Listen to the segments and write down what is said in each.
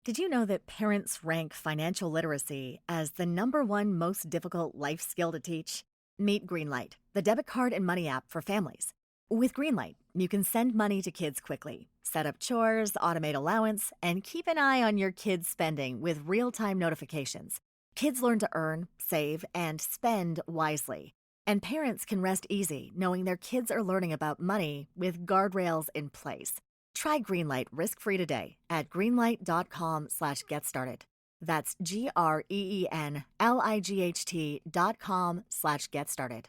Did you know that parents rank financial literacy as the #1 most difficult life skill to teach? Meet Greenlight, the debit card and money app for families. With Greenlight, you can send money to kids quickly, set up chores, automate allowance, and keep an eye on your kids' spending with real-time notifications. Kids learn to earn, save, and spend wisely. And parents can rest easy knowing their kids are learning about money with guardrails in place. Try Greenlight risk-free today at greenlight.com/getstarted. That's GREENLIGHT.com/getstarted.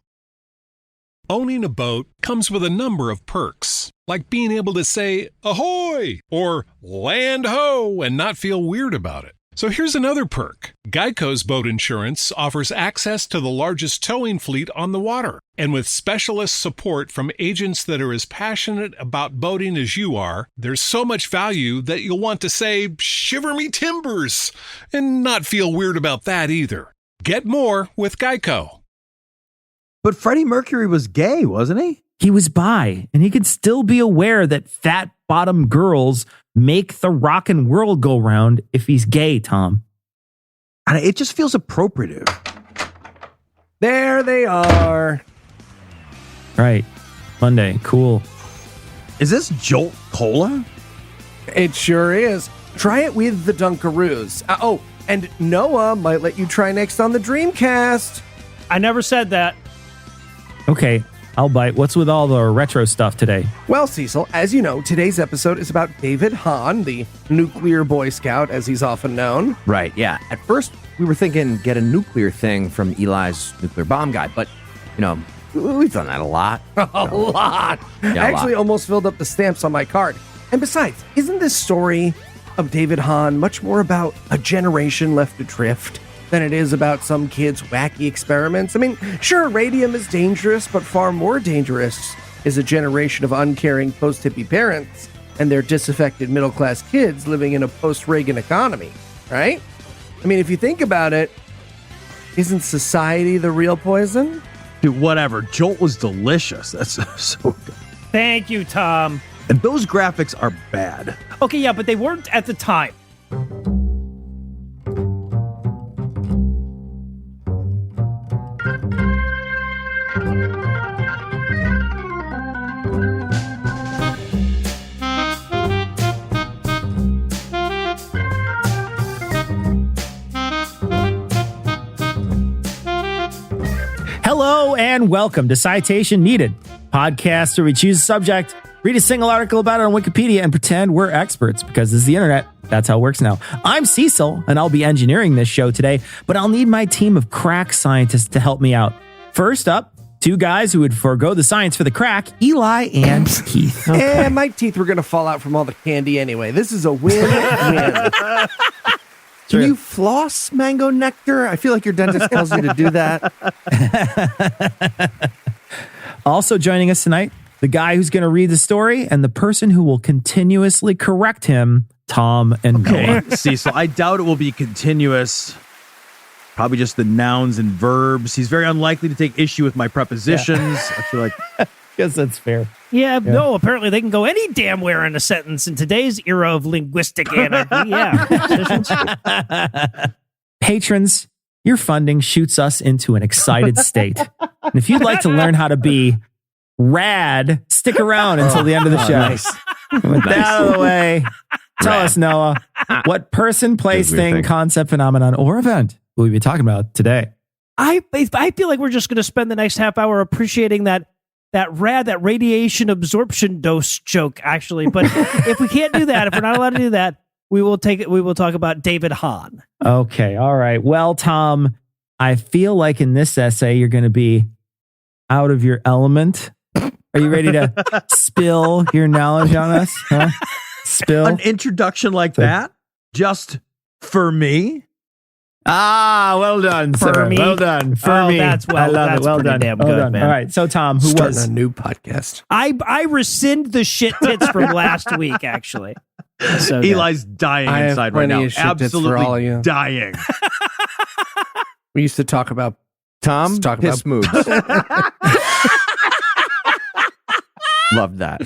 Owning a boat comes with a number of perks, like being able to say ahoy or land ho and not feel weird about it. So here's another perk. Geico's boat insurance offers access to the largest towing fleet on the water. And with specialist support from agents that are as passionate about boating as you are, there's so much value that you'll want to say, shiver me timbers, and not feel weird about that either. Get more with Geico. But Freddie Mercury was gay, wasn't he? He was bi, and he could still be aware that fat bottom girls make the rockin' world go round if he's gay, Tom. And it just feels appropriative. There they are. Right. Monday. Cool. Is this Jolt Cola? It sure is. Try it with the Dunkaroos. And Noah might let you try next on the Dreamcast. I never said that. Okay, I'll bite. What's with all the retro stuff today? Well, Cecil, as you know, today's episode is about David Hahn, the nuclear Boy Scout, as he's often known. Right, yeah. At first, we were thinking get a nuclear thing from Eli's nuclear bomb guy, but, we've done that a lot. A lot. Yeah, I actually almost filled up the stamps on my card. And besides, isn't this story of David Hahn much more about a generation left adrift than it is about some kid's wacky experiments? I mean, sure, radium is dangerous, but far more dangerous is a generation of uncaring post-hippie parents and their disaffected middle-class kids living in a post-Reagan economy, right? I mean, if you think about it, isn't society the real poison? Dude, whatever. Jolt was delicious. That's so good. Thank you, Tom. And those graphics are bad. Okay, yeah, but they weren't at the time. Hello and welcome to Citation Needed, podcast where we choose a subject, read a single article about it on Wikipedia, and pretend we're experts because this is the internet. That's how it works now. I'm Cecil, and I'll be engineering this show today, but I'll need my team of crack scientists to help me out. First up, two guys who would forego the science for the crack, Eli and Keith. Okay. My teeth were going to fall out from all the candy anyway. This is a win-win. Can you floss mango nectar? I feel like your dentist tells you to do that. Also joining us tonight, the guy who's going to read the story and the person who will continuously correct him, Tom and Noah. Cecil, I doubt it will be continuous. Probably just the nouns and verbs. He's very unlikely to take issue with my prepositions. Yeah. I feel like... Guess that's fair. Yeah, no, apparently they can go any damn where in a sentence in today's era of linguistic anarchy. Yeah. Patrons, your funding shoots us into an excited state. And if you'd like to learn how to be rad, stick around until the end of the show. Nice. With that out of the way, tell us, Noah, what person, place, thing, concept, phenomenon, or event will we be talking about today? I feel like we're just going to spend the next half hour appreciating that radiation absorption dose joke, actually. But if we can't do that, if we're not allowed to do that, we will talk about David Hahn. Okay. All right. Well, Tom, I feel like in this essay, you're going to be out of your element. Are you ready to spill your knowledge on us? Huh? Spill an introduction like that just for me. Well done, sir. Well done. For me. That's well. I love that's it. Well pretty done. damn Well good, done. man. All right. So, Tom, who Starting was a new podcast? I rescind the shit tits from last week, actually. So Eli's dying I have inside right plenty now. of shit tits for all of Absolutely you. dying. We used to talk about Tom, Let's talk piss about- moves. Loved that.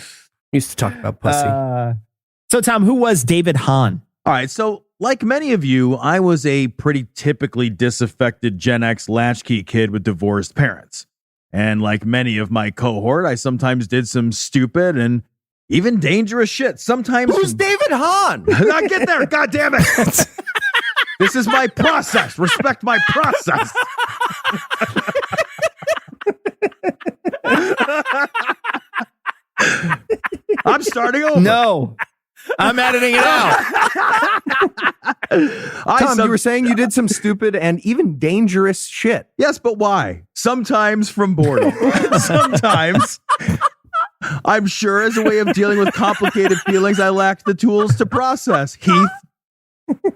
used to talk about pussy. So, Tom, who was David Hahn? All right, so like many of you, I was a pretty typically disaffected Gen X latchkey kid with divorced parents. And like many of my cohort, I sometimes did some stupid and even dangerous shit. Sometimes. Who's David Hahn? Not get there. God damn it. This is my process. Respect my process. I'm starting over. No, I'm editing it out. Tom, you were saying you did some stupid and even dangerous shit. Yes, but why? Sometimes from boredom. Sometimes, I'm sure, as a way of dealing with complicated feelings I lacked the tools to process. Heath.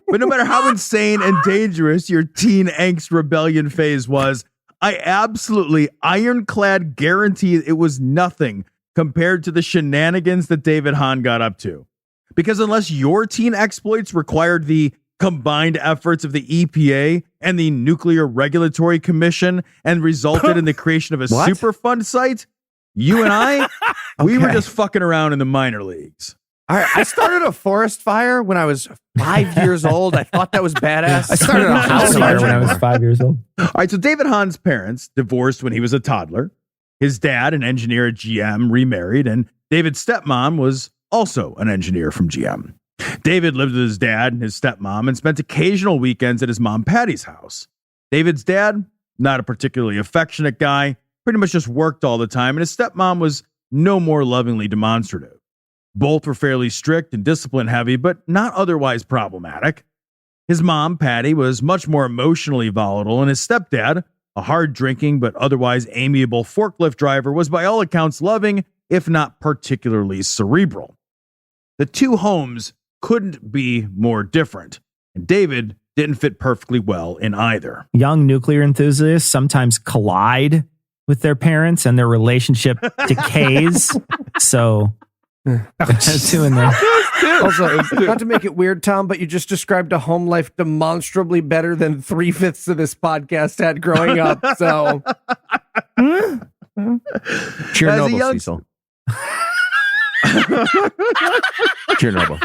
But no matter how insane and dangerous your teen angst rebellion phase was, I absolutely ironclad guarantee it was nothing compared to the shenanigans that David Hahn got up to. Because unless your teen exploits required the combined efforts of the EPA and the Nuclear Regulatory Commission and resulted in the creation of a Superfund site, you and I, we were just fucking around in the minor leagues. All right, I started a forest fire when I was 5 years old. I thought that was badass. I started a house fire when I was 5 years old. All right, so David Hahn's parents divorced when he was a toddler. His dad, an engineer at GM, remarried, and David's stepmom was also an engineer from GM. David lived with his dad and his stepmom and spent occasional weekends at his mom Patty's house. David's dad, not a particularly affectionate guy, pretty much just worked all the time, and his stepmom was no more lovingly demonstrative. Both were fairly strict and discipline heavy, but not otherwise problematic. His mom, Patty, was much more emotionally volatile, and his stepdad, a hard-drinking but otherwise amiable forklift driver, was by all accounts loving, if not particularly cerebral. The two homes couldn't be more different, and David didn't fit perfectly well in either. Young nuclear enthusiasts sometimes collide with their parents and their relationship decays. So there's two in there. Also, not to make it weird, Tom, but you just described a home life demonstrably better than 3/5 of this podcast had growing up. So, Chernobyl, Cecil. Chernobyl.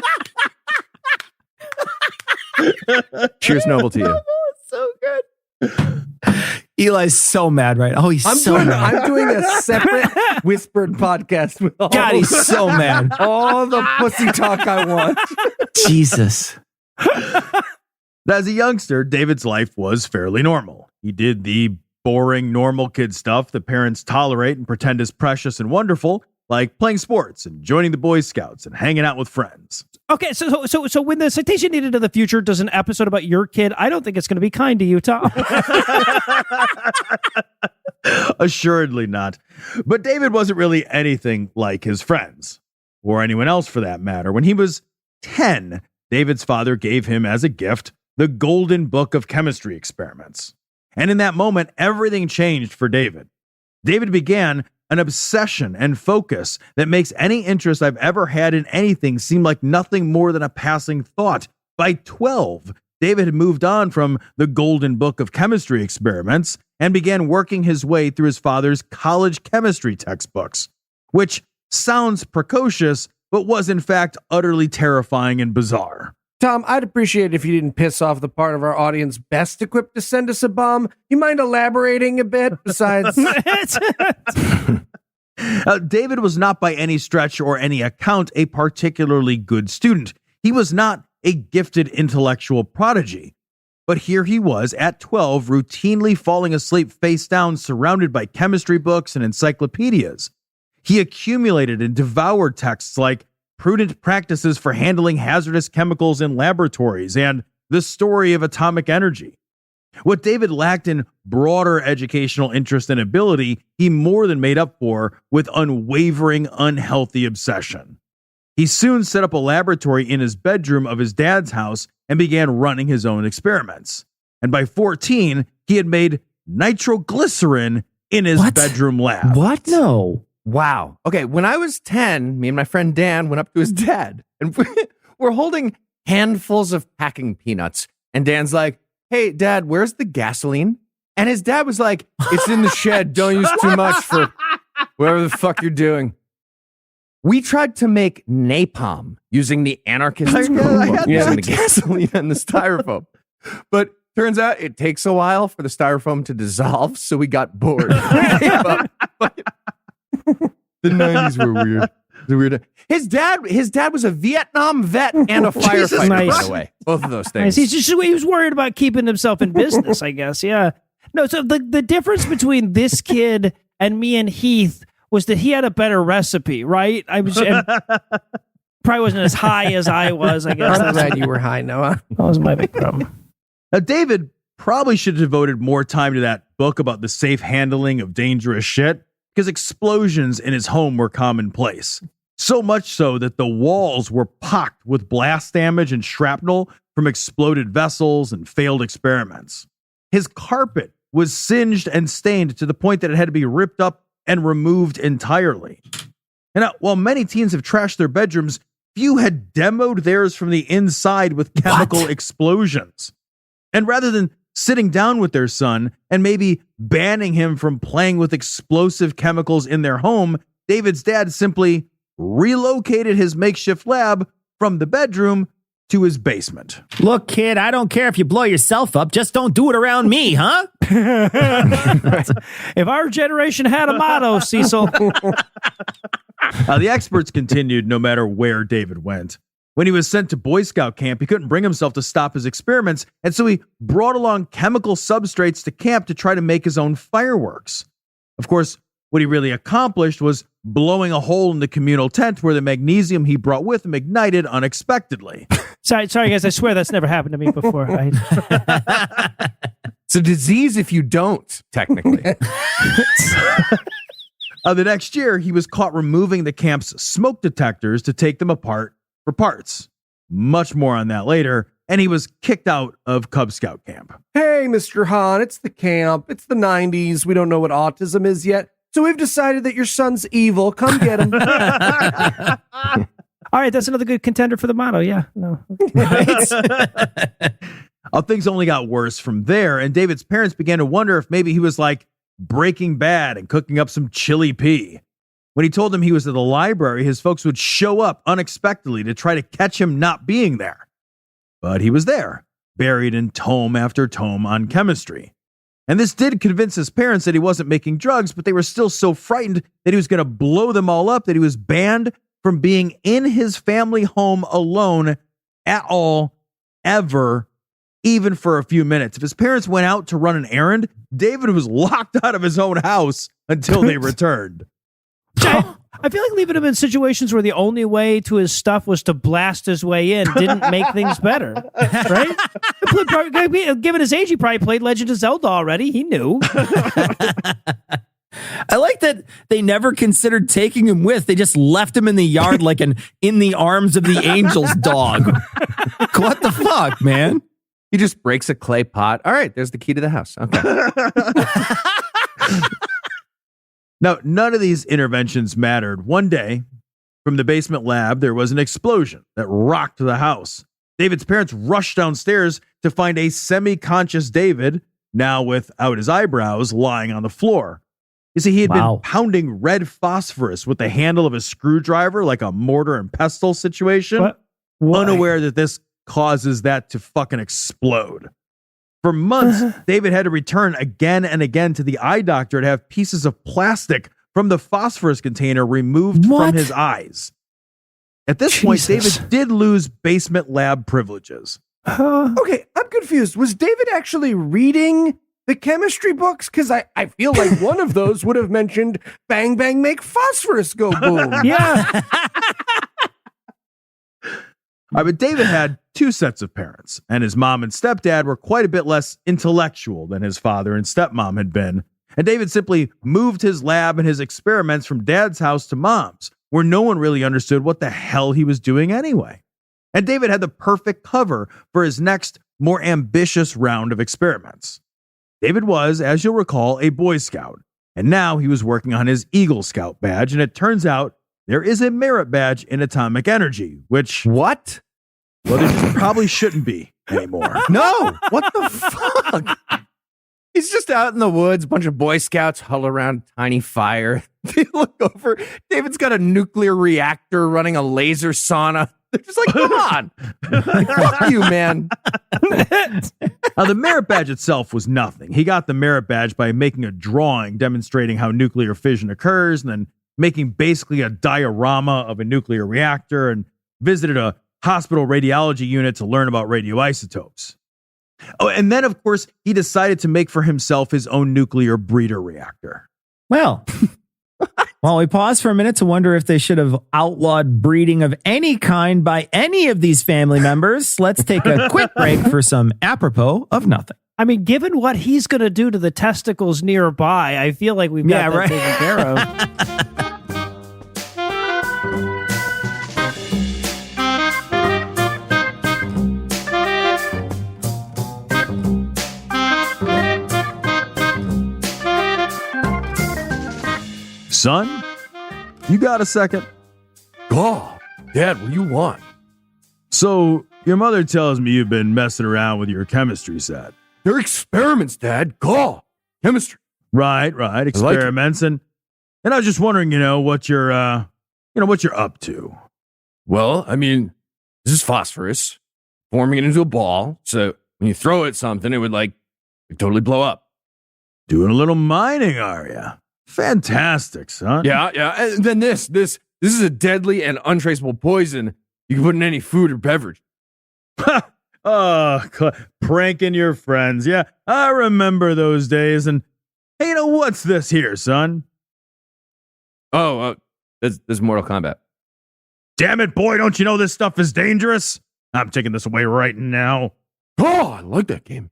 Cheers, Noble, to you. so good. Eli's so mad right now. Oh, he's so mad. I'm doing a separate whispered podcast with all God, he's so mad. all the pussy talk I want. Jesus. As a youngster, David's life was fairly normal. He did the boring, normal kid stuff that parents tolerate and pretend is precious and wonderful, like playing sports and joining the Boy Scouts and hanging out with friends. Okay, so when the citation needed of the future does an episode about your kid, I don't think it's going to be kind to you, Tom. Assuredly not. But David wasn't really anything like his friends, or anyone else for that matter. When he was 10, David's father gave him as a gift the Golden Book of Chemistry Experiments. And in that moment, everything changed for David. David began an obsession and focus that makes any interest I've ever had in anything seem like nothing more than a passing thought. By 12, David had moved on from the Golden Book of Chemistry Experiments and began working his way through his father's college chemistry textbooks, which sounds precocious, but was in fact utterly terrifying and bizarre. Tom, I'd appreciate it if you didn't piss off the part of our audience best equipped to send us a bomb. You mind elaborating a bit? Besides, David was not by any stretch or any account a particularly good student. He was not a gifted intellectual prodigy. But here he was at 12, routinely falling asleep face down, surrounded by chemistry books and encyclopedias. He accumulated and devoured texts like Prudent Practices for Handling Hazardous Chemicals in Laboratories and The Story of Atomic Energy. What David lacked in broader educational interest and ability, he more than made up for with unwavering, unhealthy obsession. He soon set up a laboratory in his bedroom of his dad's house and began running his own experiments. And by 14, he had made nitroglycerin in his bedroom lab. What? No. Wow. Okay, when I was 10, me and my friend Dan went up to his dad, and we're holding handfuls of packing peanuts. And Dan's like, "Hey, Dad, where's the gasoline?" And his dad was like, "It's in the shed. Don't use too much for whatever the fuck you're doing." We tried to make napalm using the anarchist using the gasoline and the styrofoam. But turns out it takes a while for the styrofoam to dissolve, so we got bored. The 90s were weird. His dad was a Vietnam vet and a firefighter, by the way. Both of those things. He was worried about keeping himself in business, I guess. Yeah. No, so the difference between this kid and me and Heath was that he had a better recipe, right? And probably wasn't as high as I was, I guess. I'm glad you were high, Noah. That was my big problem. Now, David probably should have devoted more time to that book about the safe handling of dangerous shit, because explosions in his home were commonplace. So much so that the walls were pocked with blast damage and shrapnel from exploded vessels and failed experiments. His carpet was singed and stained to the point that it had to be ripped up and removed entirely. And while many teens have trashed their bedrooms, few had demoed theirs from the inside with chemical explosions. And rather than sitting down with their son and maybe banning him from playing with explosive chemicals in their home, David's dad simply relocated his makeshift lab from the bedroom to his basement. Look, kid, I don't care if you blow yourself up. Just don't do it around me, huh? If our generation had a motto, Cecil. The experts continued no matter where David went. When he was sent to Boy Scout camp, he couldn't bring himself to stop his experiments, and so he brought along chemical substrates to camp to try to make his own fireworks. Of course, what he really accomplished was blowing a hole in the communal tent where the magnesium he brought with him ignited unexpectedly. Sorry, guys. I swear that's never happened to me before. It's a disease if you don't, technically. The next year, he was caught removing the camp's smoke detectors to take them apart for parts. Much more on that later, and he was kicked out of Cub Scout camp. Hey, Mr. Hahn, it's the camp. It's the 90s. We don't know what autism is yet. So we've decided that your son's evil. Come get him. All right, that's another good contender for the motto. Yeah, no. Things only got worse from there, and David's parents began to wonder if maybe he was like Breaking Bad and cooking up some chili pea. When he told them he was at the library, his folks would show up unexpectedly to try to catch him not being there. But he was there, buried in tome after tome on chemistry. And this did convince his parents that he wasn't making drugs, but they were still so frightened that he was going to blow them all up that he was banned from being in his family home alone at all, ever, even for a few minutes. If his parents went out to run an errand, David was locked out of his own house until they returned. I feel like leaving him in situations where the only way to his stuff was to blast his way in didn't make things better, right? Given his age, he probably played Legend of Zelda already. He knew. I like that they never considered taking him with. They just left him in the yard like an in the arms of the angels dog. What the fuck, man? He just breaks a clay pot. All right, there's the key to the house. Okay. Now, none of these interventions mattered. One day, from the basement lab, there was an explosion that rocked the house. David's parents rushed downstairs to find a semi-conscious David, now without his eyebrows, lying on the floor. You see, he had been pounding red phosphorus with the handle of a screwdriver like a mortar and pestle situation, unaware that this causes that to fucking explode. For months, David had to return again and again to the eye doctor to have pieces of plastic from the phosphorus container removed from his eyes. At this point, David did lose basement lab privileges. Okay, I'm confused. Was David actually reading the chemistry books? Because I feel like one of those would have mentioned bang, bang, make phosphorus go boom. Yeah. But David had two sets of parents, and his mom and stepdad were quite a bit less intellectual than his father and stepmom had been. And David simply moved his lab and his experiments from dad's house to mom's, where no one really understood what the hell he was doing anyway. And David had the perfect cover for his next, more ambitious round of experiments. David was, as you'll recall, a Boy Scout, and now he was working on his Eagle Scout badge, and it turns out there is a merit badge in atomic energy, which... What? Well, there just probably shouldn't be anymore. No! What the fuck? He's just out in the woods, a bunch of Boy Scouts huddle around a tiny fire. They look over. David's got a nuclear reactor running a laser sauna. They're just like, come on. Like, fuck you, man. Now, the merit badge itself was nothing. He got the merit badge by making a drawing demonstrating how nuclear fission occurs and then making basically a diorama of a nuclear reactor and visited a hospital radiology unit to learn about radioisotopes. Oh, and then, of course, he decided to make for himself his own nuclear breeder reactor. Well, while we pause for a minute to wonder if they should have outlawed breeding of any kind by any of these family members, let's take a quick break for some apropos of nothing. I mean, given what he's going to do to the testicles nearby, I feel like we've got that taken care of. Son, you got a second? God, Dad, what do you want? So, your mother tells me you've been messing around with your chemistry set. They're experiments, Dad. God, chemistry. Right. Experiments. And I was just wondering, what you're up to. Well, I mean, this is phosphorus, forming it into a ball. So when you throw it at something, it would totally blow up. Doing a little mining, are you? Fantastic, son. Yeah. And then this is a deadly and untraceable poison you can put in any food or beverage. Oh, pranking your friends. Yeah, I remember those days. And hey, what's this here, son? Oh, this is Mortal Kombat. Damn it, boy, don't you know this stuff is dangerous? I'm taking this away right now. Oh, I like that game.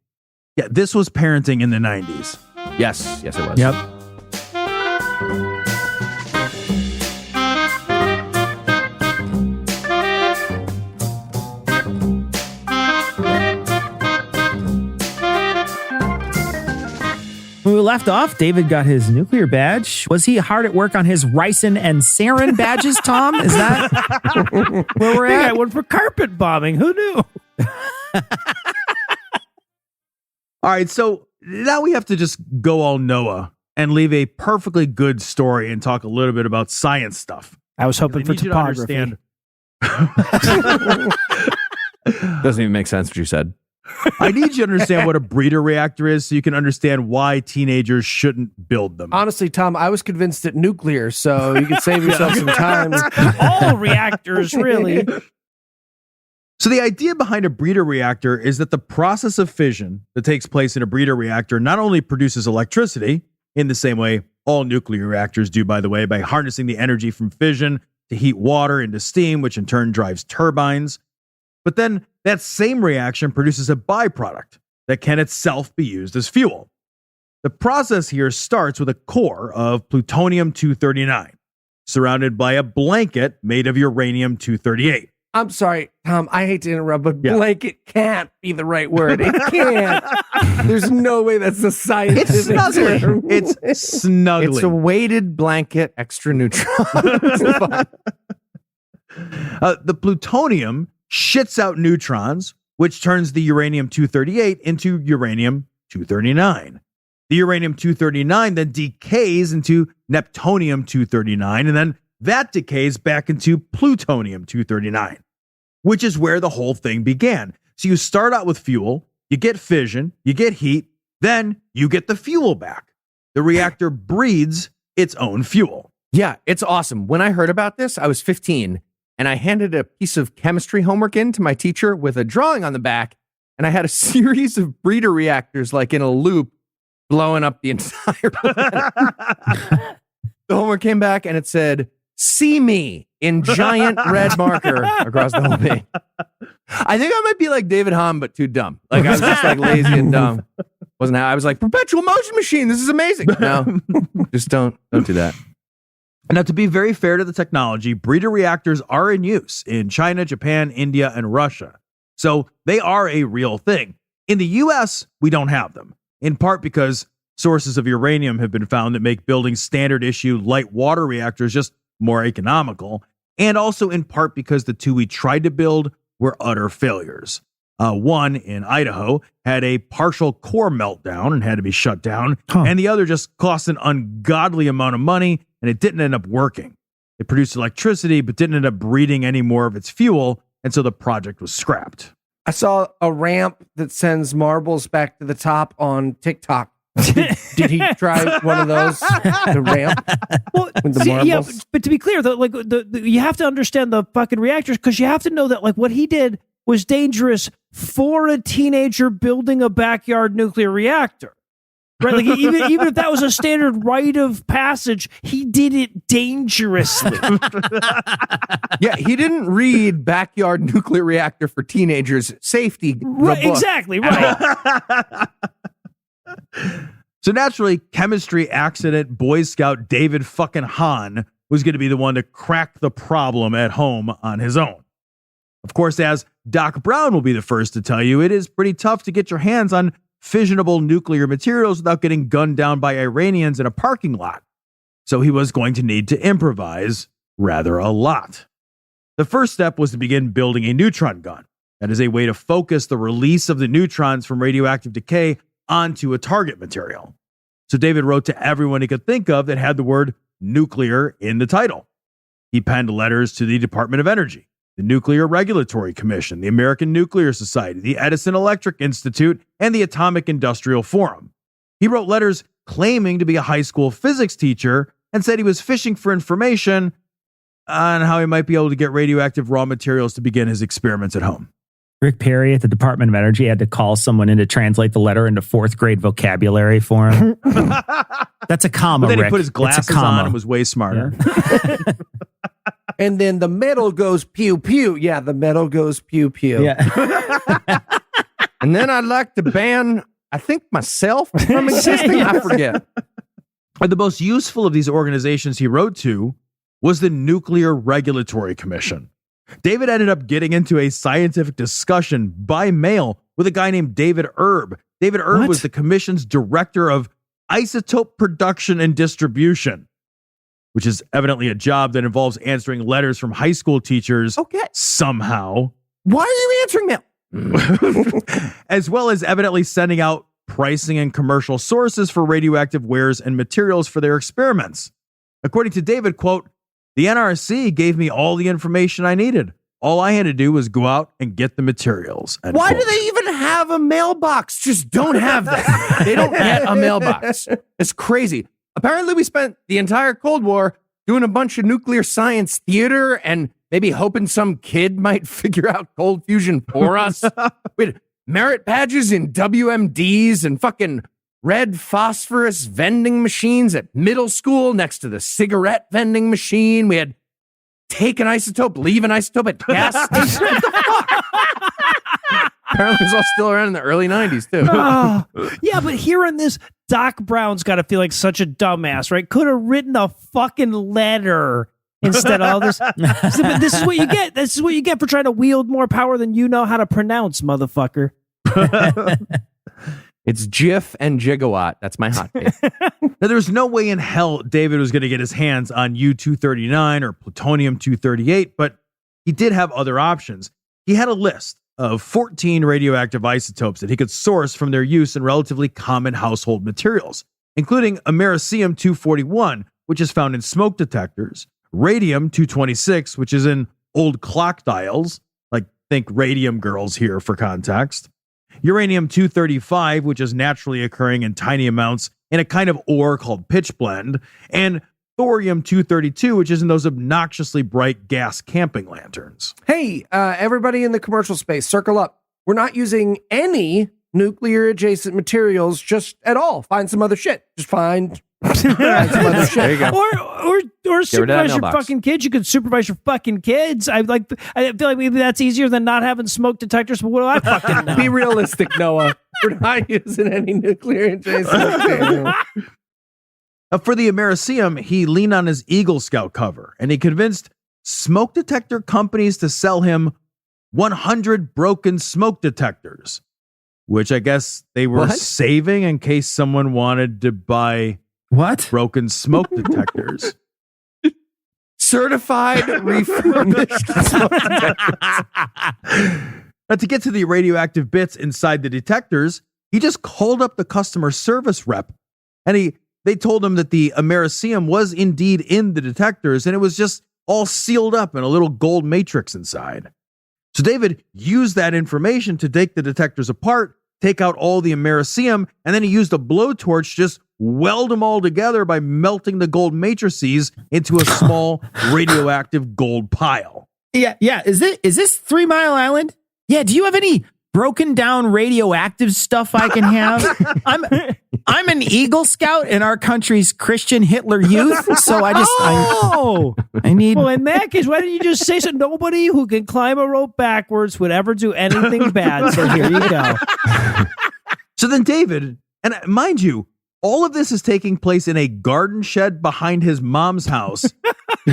Yeah, this was parenting in the 90s. Yes, it was. Yep. When we left off, David got his nuclear badge. Was he hard at work on his ricin and sarin badges, Tom? Is that where we're I at? got one for carpet bombing. Who knew? All right, so now we have to just go all Noah and leave a perfectly good story and talk a little bit about science stuff. I was hoping for need you to topography. understand. Doesn't even make sense what you said. I need you to understand what a breeder reactor is so you can understand why teenagers shouldn't build them. Honestly, Tom, I was convinced that nuclear, so you could save yourself some time. All reactors, really. So the idea behind a breeder reactor is that the process of fission that takes place in a breeder reactor not only produces electricity, in the same way all nuclear reactors do, by the way, by harnessing the energy from fission to heat water into steam, which in turn drives turbines, but then that same reaction produces a byproduct that can itself be used as fuel. The process here starts with a core of plutonium-239, surrounded by a blanket made of uranium-238. I'm sorry, Tom, I hate to interrupt, but Yeah. blanket can't be the right word. It can't. There's no way that's the scientific It's snuggly. term. It's snuggly. It's a weighted blanket, extra neutron. The plutonium shits out neutrons, which turns the uranium-238 into uranium-239. The uranium-239 then decays into neptunium-239, and then that decays back into plutonium-239, which is where the whole thing began. So you start out with fuel, you get fission, you get heat, then you get the fuel back. The reactor breeds its own fuel. Yeah, it's awesome. When I heard about this, I was 15, and I handed a piece of chemistry homework in to my teacher with a drawing on the back, and I had a series of breeder reactors like in a loop blowing up the entire planet. The homework came back and it said, "See me," in giant red marker across the whole page. I think I might be like David Hahn, but too dumb. Like I was just like lazy and dumb. Wasn't how I was like, perpetual motion machine. This is amazing. No, just don't do that. Now, to be very fair to the technology, breeder reactors are in use in China, Japan, India, and Russia. So they are a real thing. In the US, we don't have them, in part because sources of uranium have been found that make building standard issue light water reactors just more economical, and also in part because the two we tried to build were utter failures. One in Idaho had a partial core meltdown and had to be shut down. And the other just cost an ungodly amount of money, and it didn't end up working. It produced electricity, but didn't end up breeding any more of its fuel, and so the project was scrapped. I saw a ramp that sends marbles back to the top on TikTok. Did he try one of those? The ramp? Well, with the marbles? yeah, but to be clear, you have to understand the fucking reactors, because you have to know that like what he did was dangerous for a teenager building a backyard nuclear reactor. Right? Like even if that was a standard rite of passage, he did it dangerously. Yeah, he didn't read Backyard Nuclear Reactor for Teenagers Safety. Right, exactly, right. So naturally, chemistry accident Boy Scout David fucking Hahn was going to be the one to crack the problem at home on his own. Of course, as Doc Brown will be the first to tell you, it is pretty tough to get your hands on fissionable nuclear materials without getting gunned down by Iranians in a parking lot. So he was going to need to improvise rather a lot. The first step was to begin building a neutron gun. That is a way to focus the release of the neutrons from radioactive decay onto a target material. So David wrote to everyone he could think of that had the word nuclear in the title. He penned letters to the Department of Energy, the Nuclear Regulatory Commission, the American Nuclear Society, the Edison Electric Institute, and the Atomic Industrial Forum. He wrote letters claiming to be a high school physics teacher and said he was fishing for information on how he might be able to get radioactive raw materials to begin his experiments at home. Rick Perry at the Department of Energy had to call someone in to translate the letter into fourth grade vocabulary for him. That's a comma, But then Rick. he put his glasses on and was way smarter. Yeah. And then the metal goes pew pew. Yeah, the metal goes pew pew. Yeah. And then I'd like to ban, I think, myself from existing. I forget. But the most useful of these organizations he wrote to was the Nuclear Regulatory Commission. David ended up getting into a scientific discussion by mail with a guy named David Erb. David Erb was the commission's director of isotope production and distribution, which is evidently a job that involves answering letters from high school teachers somehow. Why are you answering mail? As well as evidently sending out pricing and commercial sources for radioactive wares and materials for their experiments. According to David, quote, "The NRC gave me all the information I needed. All I had to do was go out and get the materials." End Why quote. do they even have a mailbox? Just don't have that. They don't get a mailbox. It's crazy. Apparently, we spent the entire Cold War doing a bunch of nuclear science theater and maybe hoping some kid might figure out cold fusion for us. We had merit badges in WMDs and fucking red phosphorus vending machines at middle school next to the cigarette vending machine. We had take an isotope, leave an isotope at gas stations. What the fuck? Apparently, it was all still around in the early 90s, too. Oh, yeah, but hearing this, Doc Brown's got to feel like such a dumbass, right? Could have written a fucking letter instead of all this. But this is what you get. This is what you get for trying to wield more power than you know how to pronounce, motherfucker. It's GIF and gigawatt. That's my hot take. Now, there's no way in hell David was going to get his hands on U-239 or plutonium-238, but he did have other options. He had a list of 14 radioactive isotopes that he could source from their use in relatively common household materials, including americium-241, which is found in smoke detectors, radium-226, which is in old clock dials, like think radium girls here for context, uranium-235, which is naturally occurring in tiny amounts in a kind of ore called pitchblende, and thorium-232, which is in those obnoxiously bright gas camping lanterns. Hey, everybody in the commercial space, circle up. We're not using any nuclear adjacent materials just at all. Find some other shit. Just find some other shit. There you go. Or Get rid of that supervise your mailbox. fucking kids. You could supervise your fucking kids. I feel like maybe that's easier than not having smoke detectors. But what do I fucking know? Be realistic, Noah. We're not using any nuclear adjacent materials. For the americium, he leaned on his Eagle Scout cover, and he convinced smoke detector companies to sell him 100 broken smoke detectors, which I guess they were saving in case someone wanted to buy broken smoke detectors. Certified refurbished smoke detectors. Now, to get to the radioactive bits inside the detectors, he just called up the customer service rep, and they told him that the Americium was indeed in the detectors, and it was just all sealed up in a little gold matrix inside. So David used that information to take the detectors apart, take out all the Americium, and then he used a blowtorch to just weld them all together by melting the gold matrices into a small radioactive gold pile. Yeah. Is this 3 Mile Island? Yeah. Do you have any broken down radioactive stuff I can have? I'm an Eagle Scout in our country's Christian Hitler Youth, so I need. Well, in that case, why didn't you just say so? Nobody who can climb a rope backwards would ever do anything bad. So here you go. So then David, and mind you, all of this is taking place in a garden shed behind his mom's house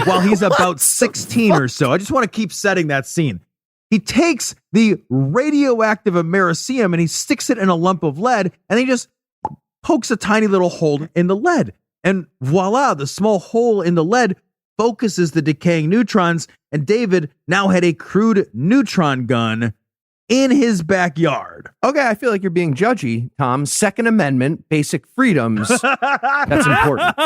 while he's about 16 or so. I just want to keep setting that scene. He takes the radioactive Americium and he sticks it in a lump of lead, and he just pokes a tiny little hole in the lead. And voila, the small hole in the lead focuses the decaying neutrons, and David now had a crude neutron gun in his backyard. Okay, I feel like you're being judgy, Tom. Second Amendment, basic freedoms. That's important.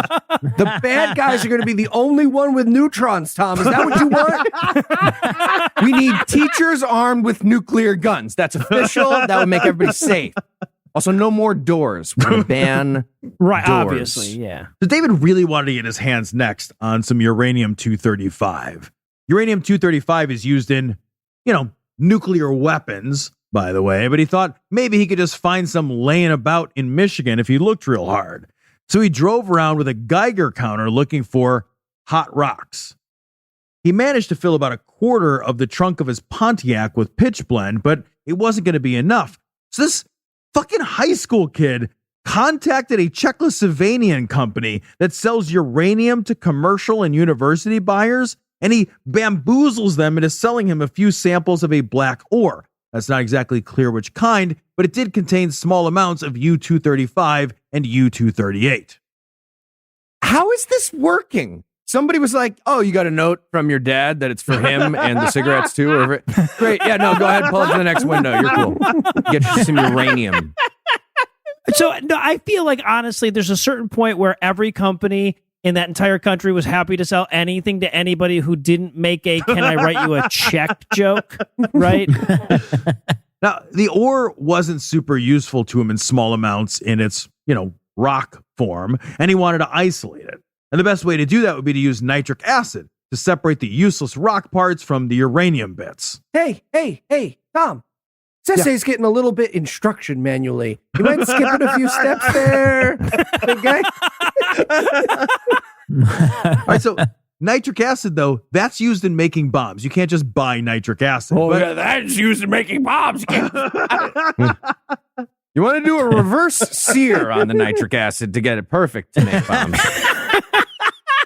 The bad guys are going to be the only one with neutrons, Tom. Is that what you want? We need teachers armed with nuclear guns. That's official. That would make everybody safe. Also, no more doors. We're going to ban Right, doors. obviously, yeah. So David really wanted to get his hands next on some uranium-235. Uranium-235 is used in, nuclear weapons, by the way, but he thought maybe he could just find some laying about in Michigan if he looked real hard. So he drove around with a Geiger counter looking for hot rocks. He managed to fill about a quarter of the trunk of his Pontiac with pitch blende, but it wasn't going to be enough. So this fucking high school kid contacted a Czechoslovakian company that sells uranium to commercial and university buyers, and he bamboozles them into selling him a few samples of a black ore. That's not exactly clear which kind, but it did contain small amounts of U-235 and U-238. How is this working? Somebody was like, oh, you got a note from your dad that it's for him and the cigarettes too? Or great. Yeah, no, go ahead and pull up to the next window. You're cool. Get you some uranium. So no, I feel like, honestly, there's a certain point where every company in that entire country was happy to sell anything to anybody who didn't make a "can I write you a check" joke, right? Now, the ore wasn't super useful to him in small amounts in its, rock form, and he wanted to isolate it. And the best way to do that would be to use nitric acid to separate the useless rock parts from the uranium bits. Hey, Tom. Sensei's getting a little bit instruction manually. You might skip it a few steps there. Big guy. All right, so nitric acid, though, that's used in making bombs. You can't just buy nitric acid. Oh, yeah, that's used in making bombs. You want to do a reverse sear on the nitric acid to get it perfect to make bombs.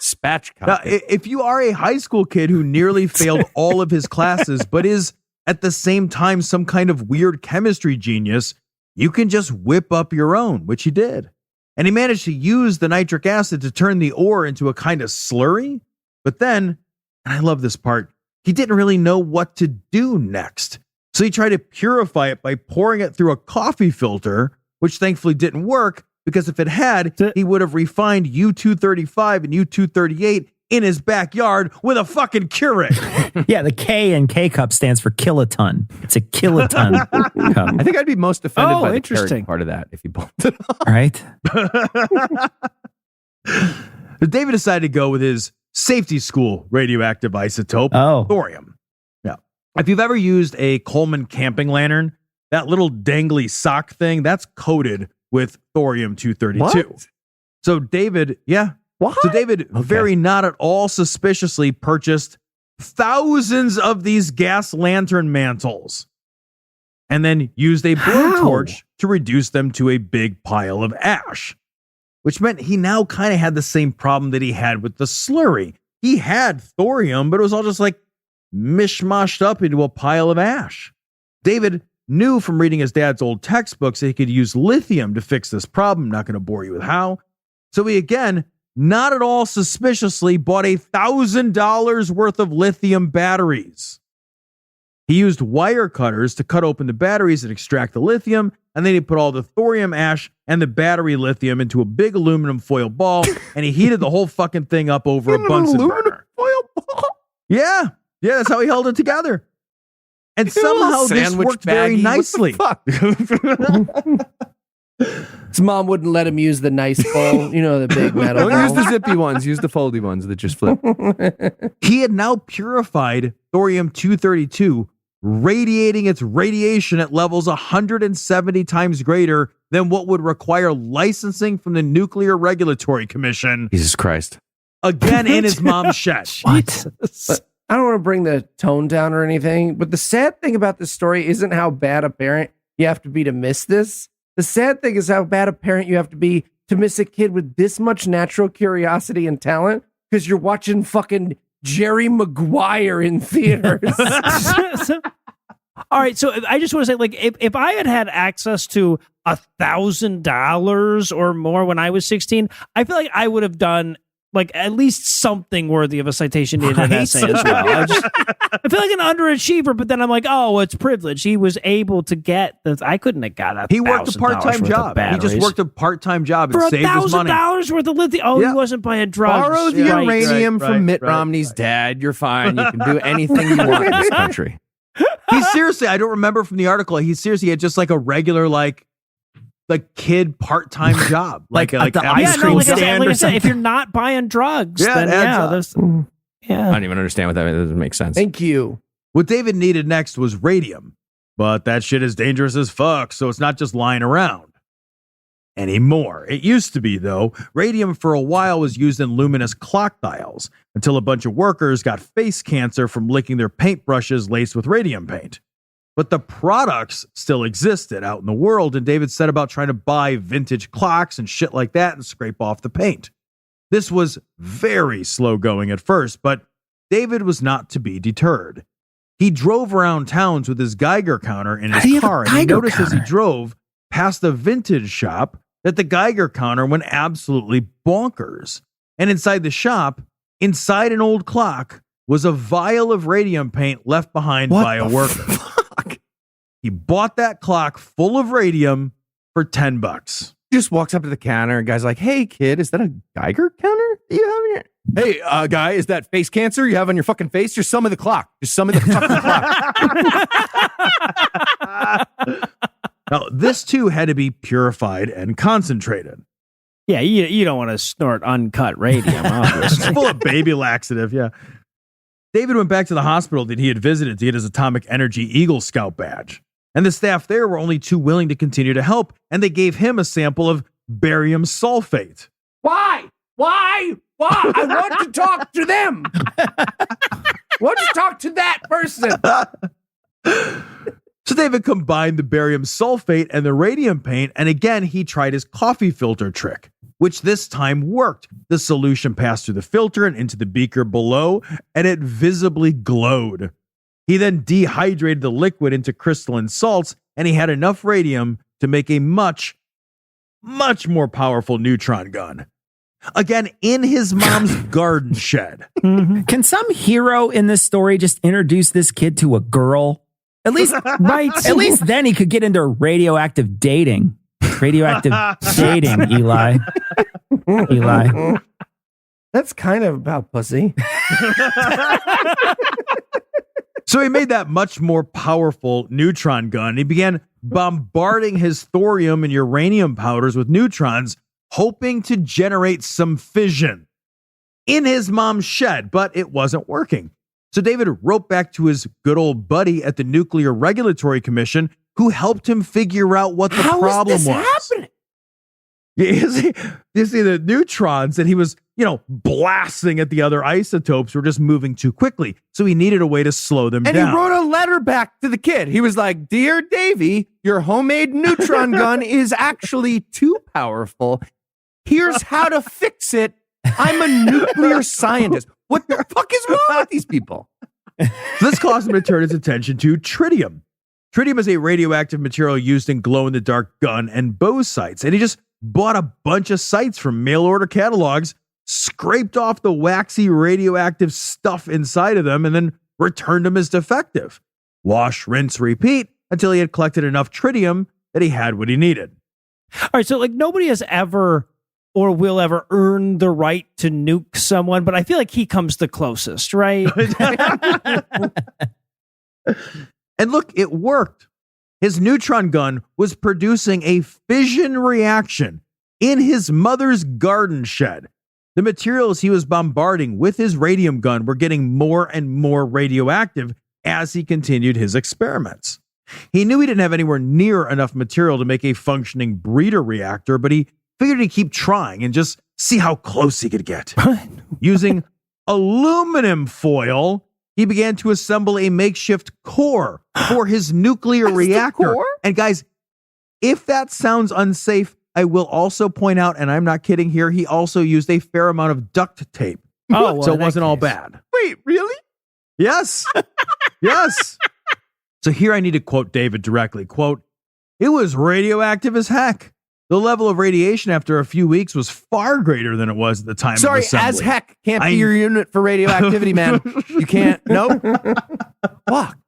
Spatchcock. Now, if you are a high school kid who nearly failed all of his classes, but is at the same time some kind of weird chemistry genius, you can just whip up your own, which he did. And he managed to use the nitric acid to turn the ore into a kind of slurry. But then, and I love this part, he didn't really know what to do next. So he tried to purify it by pouring it through a coffee filter, which thankfully didn't work, because if it had, he would have refined U-235 and U-238 in his backyard with a fucking Keurig. Yeah, the K in K-Cup stands for kiloton. It's a kiloton cup. I think I'd be most offended by the interesting. carrot part of that if you pulled it off. Right? David decided to go with his safety school radioactive isotope, thorium. Yeah. If you've ever used a Coleman camping lantern, that little dangly sock thing, that's coated with thorium-232. What? So David, What? So David, very not at all suspiciously, purchased thousands of these gas lantern mantles and then used a blowtorch to reduce them to a big pile of ash, which meant he now kind of had the same problem that he had with the slurry. He had thorium, but it was all just like mishmashed up into a pile of ash. David knew from reading his dad's old textbooks that he could use lithium to fix this problem. Not going to bore you with how. So he again, not at all suspiciously, bought $1,000 worth of lithium batteries. He used wire cutters to cut open the batteries and extract the lithium, and then he put all the thorium ash and the battery lithium into a big aluminum foil ball, and he heated the whole fucking thing up over a Bunsen burner. Foil ball? Yeah, that's how he held it together. And somehow this worked very nicely. His mom wouldn't let him use the nice bowl, the big metal Don't use bowl. the zippy ones. Use the foldy ones that just flip. He had now purified thorium-232, radiating its radiation at levels 170 times greater than what would require licensing from the Nuclear Regulatory Commission. Jesus Christ. Again in his mom's shed. What? But I don't want to bring the tone down or anything, but the sad thing about this story isn't how bad a parent you have to be to miss this. The sad thing is how bad a parent you have to be to miss a kid with this much natural curiosity and talent because you're watching fucking Jerry Maguire in theaters. All right, so I just want to say, like, if I had access to $1,000 or more when I was 16, I feel like I would have done like at least something worthy of a citation needed essay as well. I feel like an underachiever, but then I'm like, oh, it's privilege. He was able to get this. I couldn't have got a. He worked a part-time job. He just worked a part-time job and for saved his money. $1,000 worth of lithium. Oh, Yeah. he wasn't buying drugs. Borrow the Right. uranium from Mitt Romney's dad. You're fine. You can do anything you want in this country. He seriously, I don't remember from the article. He seriously had just like a regular like kid part-time job, Like the at ice Yeah, cream no, like I said, stand like or I said, if something. you're not buying drugs, Yeah, then it adds up. yeah. I don't even understand what that means. It doesn't make sense. Thank you. What David needed next was radium, but that shit is dangerous as fuck, so it's not just lying around anymore. It used to be, though. Radium for a while was used in luminous clock dials until a bunch of workers got face cancer from licking their paintbrushes laced with radium paint. But the products still existed out in the world, and David set about trying to buy vintage clocks and shit like that and scrape off the paint. This was very slow going at first, but David was not to be deterred. He drove around towns with his Geiger counter in his car, and he noticed as he drove past a vintage shop that the Geiger counter went absolutely bonkers. And inside the shop, inside an old clock, was a vial of radium paint left behind by a worker. He bought that clock full of radium for $10. Just walks up to the counter and guy's like, hey, kid, is that a Geiger counter that you have in here? Hey, guy, is that face cancer you have on your fucking face? Just some of the clock. Just some of the fucking clock. Now, this too had to be purified and concentrated. Yeah, you don't want to snort uncut radium, It's obviously. full of baby laxative, yeah. David went back to the hospital that he had visited to get his Atomic Energy Eagle Scout badge. And the staff there were only too willing to continue to help, and they gave him a sample of barium sulfate. Why? I want to talk to them. I want to talk to that person. So David combined the barium sulfate and the radium paint, and again, he tried his coffee filter trick, which this time worked. The solution passed through the filter and into the beaker below, and it visibly glowed. He then dehydrated the liquid into crystalline salts, and he had enough radium to make a much, much more powerful neutron gun. Again, in his mom's garden shed. Can some hero in this story just introduce this kid to a girl? At least, Right. At least then he could get into radioactive dating. Radioactive dating, Eli. Eli. That's kind of about pussy. So he made that much more powerful neutron gun. He began bombarding his thorium and uranium powders with neutrons, hoping to generate some fission in his mom's shed, but it wasn't working. So David wrote back to his good old buddy at the Nuclear Regulatory Commission, who helped him figure out what the problem was. happening? Yeah, you see, the neutrons that he was, blasting at the other isotopes were just moving too quickly. So he needed a way to slow them And down. he wrote a letter back to the kid. He was like, Dear Davy, your homemade neutron gun is actually too powerful. Here's how to fix it. I'm a nuclear scientist. What the fuck is wrong with these people? So this caused him to turn his attention to tritium. Tritium is a radioactive material used in glow-in-the-dark gun and bow sights, and he just bought a bunch of sights from mail-order catalogs, scraped off the waxy radioactive stuff inside of them, and then returned them as defective. Wash, rinse, repeat until he had collected enough tritium that he had what he needed. All right, so like nobody has ever or will ever earn the right to nuke someone, but I feel like he comes the closest, right? And look, it worked. His neutron gun was producing a fission reaction in his mother's garden shed. The materials he was bombarding with his radium gun were getting more and more radioactive as he continued his experiments. He knew he didn't have anywhere near enough material to make a functioning breeder reactor, but he figured he'd keep trying and just see how close he could get. Using aluminum foil, he began to assemble a makeshift core for his nuclear reactor. And guys, if that sounds unsafe, I will also point out, and I'm not kidding here, he also used a fair amount of duct tape. Oh, well, so it wasn't all bad. Wait, really? Yes. Yes. So here I need to quote David directly. Quote, "It was radioactive as heck. The level of radiation after a few weeks was far greater than it was at the time Sorry, of assembly." as heck can't be your unit for radioactivity, man. You can't. Nope. Fuck.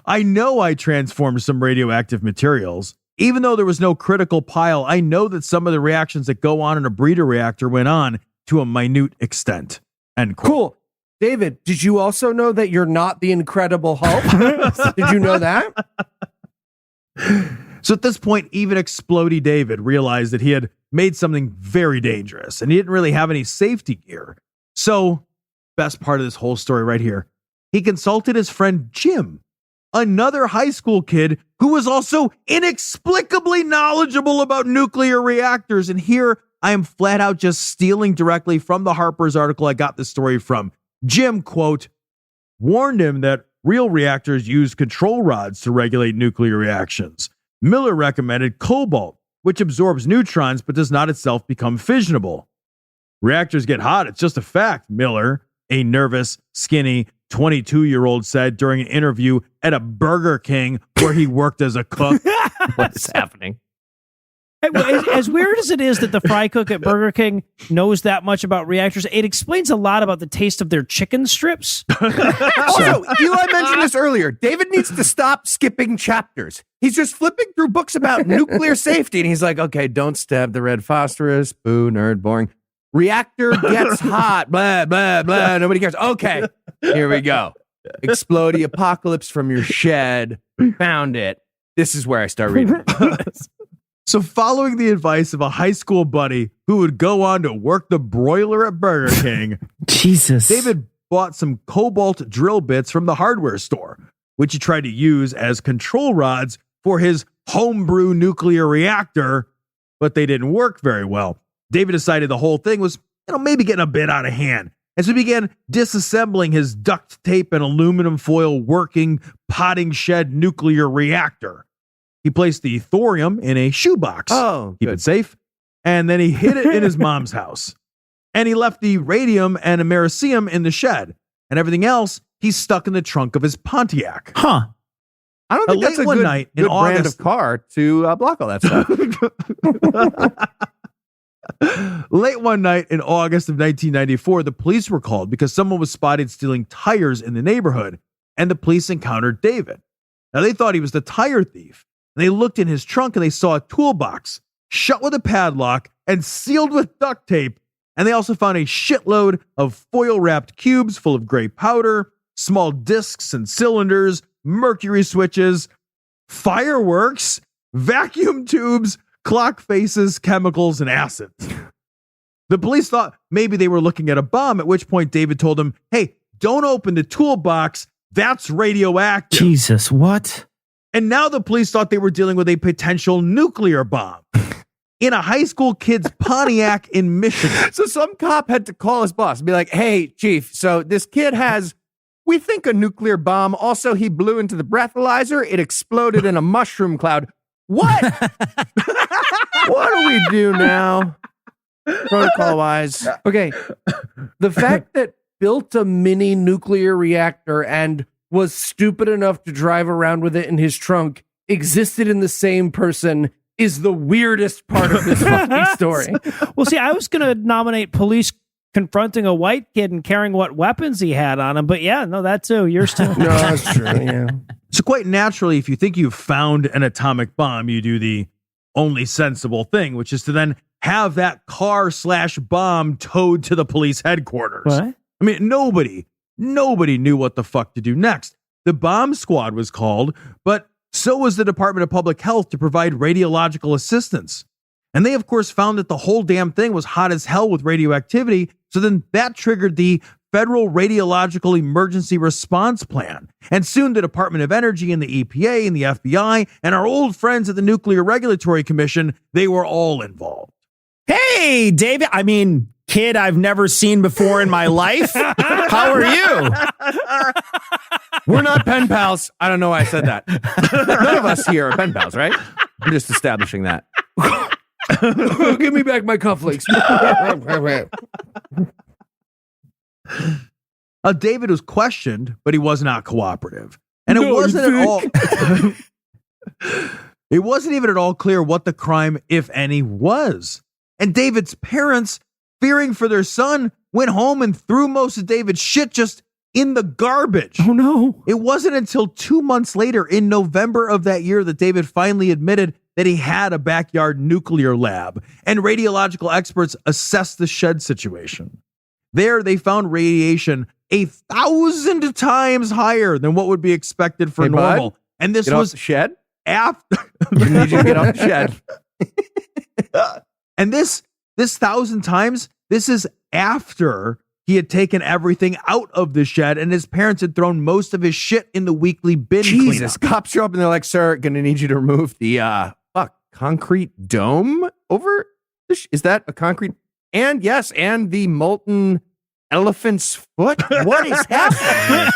I know I transformed some radioactive materials. Even though there was no critical pile, I know that some of the reactions that go on in a breeder reactor went on to a minute extent. End quote. Cool. David, did you also know that you're not the Incredible Hulk? Did you know that? So at this point, even Explodey David realized that he had made something very dangerous and he didn't really have any safety gear. So, best part of this whole story right here, he consulted his friend Jim, another high school kid who was also inexplicably knowledgeable about nuclear reactors. And here I am flat out just stealing directly from the Harper's article I got this story from. Jim, quote, warned him that real reactors use control rods to regulate nuclear reactions. Miller recommended cobalt, which absorbs neutrons but does not itself become fissionable. Reactors get hot, it's just a fact, Miller, a nervous, skinny 22-year-old said during an interview at a Burger King where he worked as a cook. What is happening? As weird as it is that the fry cook at Burger King knows that much about reactors, it explains a lot about the taste of their chicken strips. Also, Eli mentioned this earlier. David needs to stop skipping chapters. He's just flipping through books about nuclear safety, and he's like, okay, don't stab the red phosphorus. Boo, nerd, boring. Reactor gets hot. Blah, blah, blah. Nobody cares. Okay, here we go. Explode the apocalypse from your shed. Found it. This is where I start reading. So following the advice of a high school buddy who would go on to work the broiler at Burger King, Jesus, David bought some cobalt drill bits from the hardware store, which he tried to use as control rods for his homebrew nuclear reactor, but they didn't work very well. David decided the whole thing was, maybe getting a bit out of hand. And so he began disassembling his duct tape and aluminum foil working potting shed nuclear reactor. He placed the thorium in a shoebox. Oh, keep it safe. And then he hid it in his mom's house. And he left the radium and americium in the shed. And everything else, he stuck in the trunk of his Pontiac. Huh. I don't think that's a one good, night in good brand August, of car to block all that stuff. Late one night in August of 1994, the police were called because someone was spotted stealing tires in the neighborhood, and the police encountered David. Now, they thought he was the tire thief. They looked in his trunk and they saw a toolbox shut with a padlock and sealed with duct tape. And they also found a shitload of foil-wrapped cubes full of gray powder, small discs and cylinders, mercury switches, fireworks, vacuum tubes, clock faces, chemicals, and acids. The police thought maybe they were looking at a bomb, at which point David told them, hey, don't open the toolbox. That's radioactive. Jesus, what? And now the police thought they were dealing with a potential nuclear bomb in a high school kid's Pontiac in Michigan. So some cop had to call his boss and be like, hey, chief, so this kid has, we think, a nuclear bomb. Also, he blew into the breathalyzer. It exploded in a mushroom cloud. What? What do we do now? Protocol-wise. Okay. The fact that built a mini nuclear reactor and was stupid enough to drive around with it in his trunk existed in the same person is the weirdest part of this fucking story. Well, see, I was going to nominate police confronting a white kid and caring what weapons he had on him. But yeah, no, that too. Yours too. No, that's true. Yeah. So quite naturally, if you think you've found an atomic bomb, you do the only sensible thing, which is to then have that car/bomb towed to the police headquarters. What? I mean, nobody knew what the fuck to do next. The bomb squad was called, but so was the Department of Public Health to provide radiological assistance. And they, of course, found that the whole damn thing was hot as hell with radioactivity. So then that triggered the Federal Radiological Emergency Response Plan. And soon the Department of Energy and the EPA and the FBI and our old friends at the Nuclear Regulatory Commission, they were all involved. Hey, David. I mean, kid I've never seen before in my life. How are you? We're not pen pals. I don't know why I said that. None of us here are pen pals, right? I'm just establishing that. Give me back my cufflinks. David was questioned, but he was not cooperative. And it wasn't at all it wasn't even at all clear what the crime, if any, was. And David's parents, fearing for their son, went home and threw most of David's shit just in the garbage. Oh no. It wasn't until 2 months later, in November of that year, that David finally admitted that he had a backyard nuclear lab, and radiological experts assessed the shed situation. There, they found radiation 1,000 times higher than what would be expected for normal. Bud, and this get was off the shed. After I need you to get off the shed. And this 1,000 times, this is after he had taken everything out of the shed and his parents had thrown most of his shit in the weekly bin Jesus, cleanup. cops show up and they're like, "Sir, gonna need you to remove the concrete dome over. Is that a concrete? And yes, and the molten elephant's foot. What is happening?"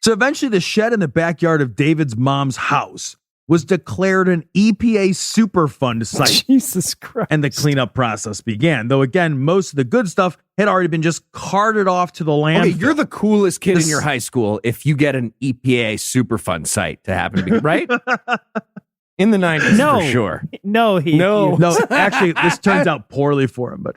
So eventually, the shed in the backyard of David's mom's house was declared an EPA Superfund site. Jesus Christ. And the cleanup process began. Though, again, most of the good stuff had already been just carted off to the landfill. Okay, you're the coolest kid in your high school if you get an EPA Superfund site to happen, right? In the 90s, for sure. No, Actually, this turns out poorly for him. But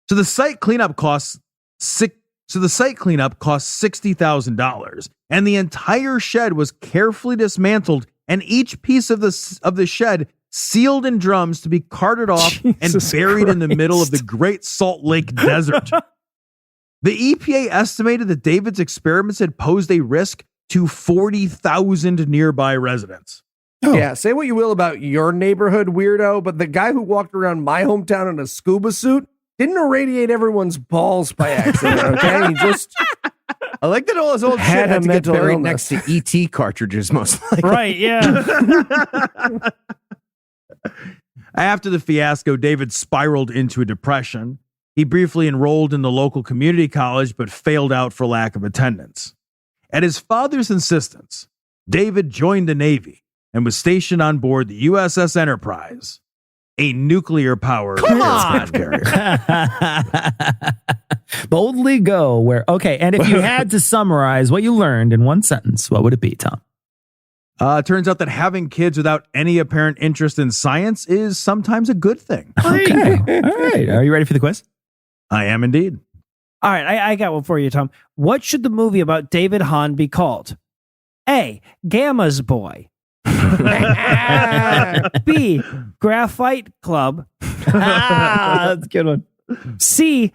so the site cleanup costs $60,000, and the entire shed was carefully dismantled, and each piece of the shed sealed in drums to be carted off and buried in the middle of the Great Salt Lake Desert. The EPA estimated that David's experiments had posed a risk to 40,000 nearby residents. Oh. Yeah, say what you will about your neighborhood, weirdo, but the guy who walked around my hometown in a scuba suit didn't irradiate everyone's balls by accident, okay? He just... I like that all his old shit had to get buried next to E.T. cartridges, most likely. Right, yeah. After the fiasco, David spiraled into a depression. He briefly enrolled in the local community college, but failed out for lack of attendance. At his father's insistence, David joined the Navy and was stationed on board the USS Enterprise, a nuclear-powered aircraft carrier. Boldly go where. Okay, and if you had to summarize what you learned in one sentence, what would it be, Tom? It turns out that having kids without any apparent interest in science is sometimes a good thing. Okay. All right. Are you ready for the quiz? I am indeed. All right, I got one for you, Tom. What should the movie about David Hahn be called? A. Gamma's Boy. B. Graphite Club. That's a good one. C.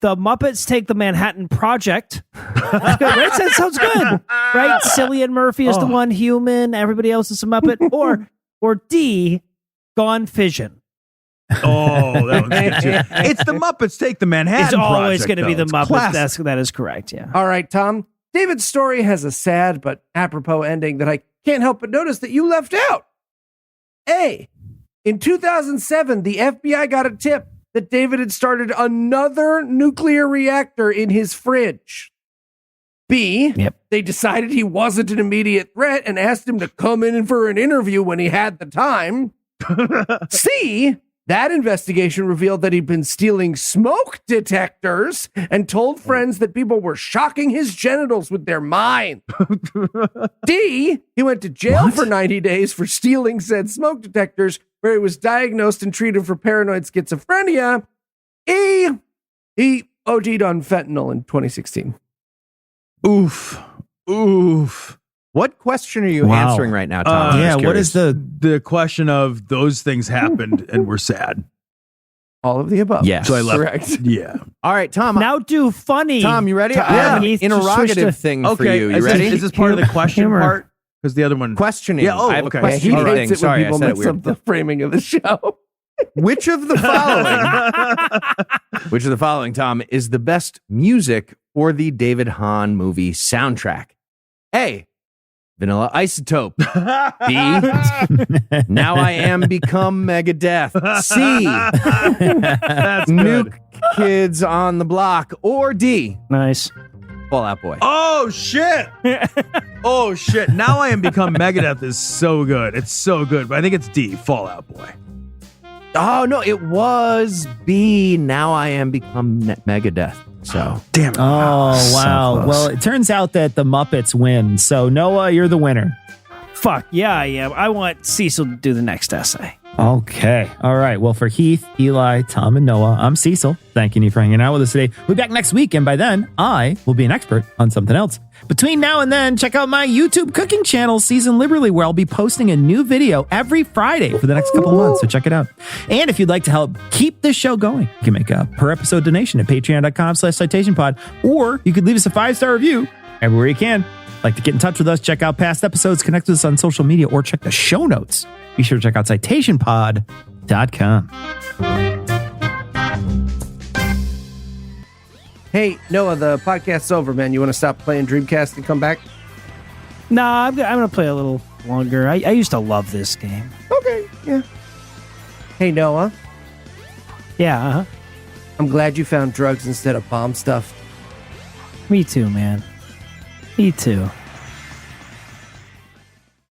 The Muppets Take the Manhattan Project. That's good, right? That sounds good, right? Cillian Murphy is the one human. Everybody else is a Muppet. Or D. Gone Fission. Oh, that one's good too. It's the Muppets Take the Manhattan It's always going to be the It's Muppets. classic. That is correct, yeah. All right, Tom. David's story has a sad but apropos ending that I can't help but notice that you left out. A. In 2007, the FBI got a tip that David had started another nuclear reactor in his fridge. B. Yep. They decided he wasn't an immediate threat and asked him to come in for an interview when he had the time. C. That investigation revealed that he'd been stealing smoke detectors and told friends that people were shocking his genitals with their mind. D. He went to jail for 90 days for stealing said smoke detectors, where he was diagnosed and treated for paranoid schizophrenia. E. He OD'd on fentanyl in 2016. Oof. What question are you Wow. answering right now, Tom? I'm yeah, just what is curious. The question of those things happened and we're sad. All of the above. Yes. So I left. Correct. Yeah. All right, Tom. Now do funny. Tom, you ready? I Yeah. have an Heath, just switch interrogative to- thing for Okay. you. You Is ready? this part of the question Humor. part? Because the other one. Questioning. Yeah, oh, I have okay. a He questioning All hates thing. it when Sorry, I people said it mix weird. up the framing of the show. Which of the following, Tom, is the best music for the David Hahn movie soundtrack? A. Vanilla Isotope. B. Now I Am Become Megadeth. C. That's Nuke good. Kids on the Block. Or D. Nice. Fall Out Boy. Oh shit! Oh shit! Now I Am Become Megadeth is so good. It's so good. But I think it's D. Fall Out Boy. Oh, no, it was B. Now I Am Become Megadeth. So, Damn it! Oh, So wow. close. Well, it turns out that the Muppets win. So, Noah, you're the winner. Fuck yeah, I am. I want Cecil to do the next essay. Okay. All right. Well, for Heath, Eli, Tom, and Noah, I'm Cecil. Thanking you for hanging out with us today. We'll be back next week, and by then, I will be an expert on something else. Between now and then, check out my YouTube cooking channel, Season Liberally, where I'll be posting a new video every Friday for the next couple months. So check it out. And if you'd like to help keep this show going, you can make a per episode donation at patreon.com/citationpod, or you could leave us a 5-star review everywhere you can. Like to get in touch with us, check out past episodes, connect with us on social media, or check the show notes. Be sure to check out citationpod.com. Hey, Noah, the podcast's over, man. You want to stop playing Dreamcast and come back? Nah, I'm going to play a little longer. I used to love this game. Okay, yeah. Hey, Noah, Yeah, uh-huh. I'm glad you found drugs instead of bomb stuff. Me too, man. Me too.